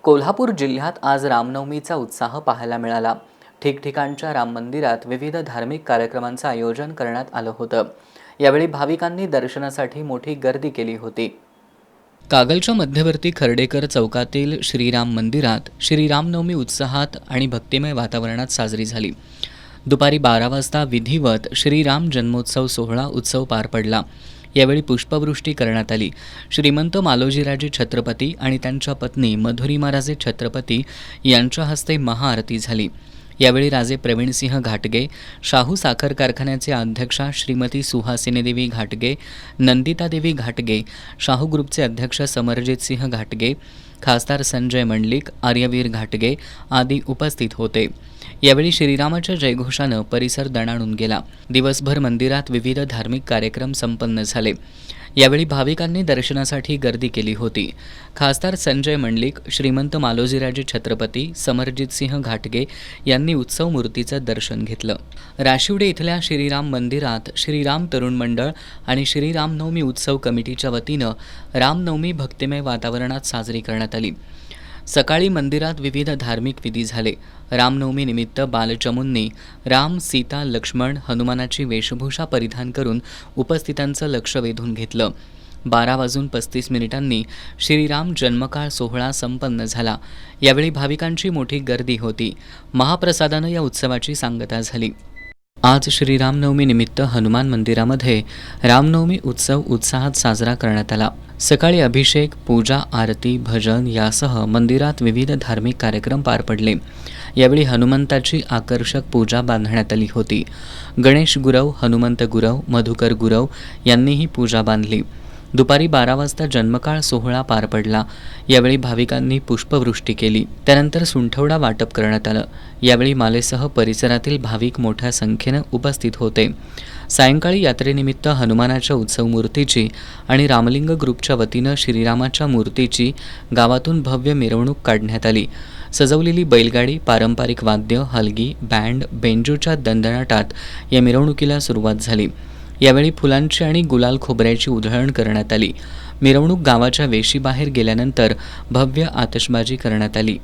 कोल्हापूर जिल्ह्यात आज रामनवमीचा उत्साह पाहायला मिळाला। ठिकठिकाणच्या राम मंदिरात विविध धार्मिक कार्यक्रमांचं आयोजन करण्यात आलं होतं। यावेळी भाविकांनी दर्शनासाठी मोठी गर्दी केली होती। कागलच्या मध्यवर्ती खर्डेकर चौकातील श्रीराम मंदिरात श्रीरामनवमी उत्साहात आणि भक्तिमय वातावरणात साजरी झाली। दुपारी 12 वाजता विधिवत श्रीराम जन्मोत्सव सोहळा उत्सव पार पडला। यावेळी पुष्पवृष्टी करण्यात आली। श्रीमंत मालोजीराजे छत्रपती आणि त्यांच्या पत्नी मधुरिमाराजे छत्रपती यांच्या हस्ते महाआरती झाली। यावेळी राजे प्रवीणसिंह घाटगे, शाहू साखर कारखान्याचे अध्यक्षा श्रीमती सुहासिनीदेवी घाटगे, नंदितादेवी घाटगे, शाहू ग्रुपचे अध्यक्ष समरजितसिंह घाटगे, खासदार संजय मंडलिक, आर्यवीर घाटगे आदी उपस्थित होते। यावेळी श्रीरामाच्या जयघोषानं परिसर दणाणून गेला। दिवसभर मंदिरात विविध धार्मिक कार्यक्रम संपन्न झाले। यावेळी भाविकांनी दर्शनासाठी गर्दी केली होती। खासदार संजय मंडलिक, श्रीमंत मालोजीराजे छत्रपती, समरजितसिंह घाटगे यांनी उत्सव मूर्तीचं दर्शन घेतलं। राशिवडे इथल्या श्रीराम मंदिरात श्रीराम तरुण मंडळ आणि श्रीरामनवमी उत्सव कमिटीच्या वतीनं रामनवमी भक्तिमय वातावरणात साजरी करण्यात आली। सकाळी मंदिरात विविध धार्मिक विधी झाले। रामनवमी निमित्त बालचमूंनी राम, सीता, लक्ष्मण, हनुमानाची वेशभूषा परिधान करून उपस्थितांचं लक्ष वेधून घेतलं। 12:35 श्रीराम जन्मकाळ सोहळा संपन्न झाला। यावेळी भाविकांची मोठी गर्दी होती। महाप्रसादानं या उत्सवाची सांगता झाली। आज श्रीरामनवमी निमित्त हनुमान मंदिरामध्ये रामनवमी उत्सव उत्साहात साजरा करण्यात आला। सकाळी अभिषेक, पूजा, आरती, भजन यासह मंदिरात विविध धार्मिक कार्यक्रम पार पडले। यावेळी हनुमंताची आकर्षक पूजा बांधण्यात आली होती। गणेश गुरव, हनुमंत गुरव, मधुकर गुरव यांनीही पूजा बांधली। दुपारी 12 वाजता जन्मकाळ सोहळा पार पडला। यावेळी भाविकांनी पुष्पवृष्टी केली। त्यानंतर सुंठवडा वाटप करण्यात आलं। यावेळी मालेसह परिसरातील भाविक मोठ्या संख्येनं उपस्थित होते। सायंकाळी यात्रेनिमित्त हनुमानाच्या उत्सव मूर्तीची आणि रामलिंग ग्रुपच्या वतीनं श्रीरामाच्या मूर्तीची गावातून भव्य मिरवणूक काढण्यात आली। सजवलेली बैलगाडी, पारंपरिक वाद्य, हलगी, बँड, बेंजोच्या दणदणाटात या मिरवणुकीला सुरुवात झाली। यावेळी फुलांची आणि गुलाल खोबऱ्याची उधळण करण्यात आली। मिरवणूक गावाच्या वेशीबाहेर गेल्यानंतर भव्य आतषबाजी करण्यात आली।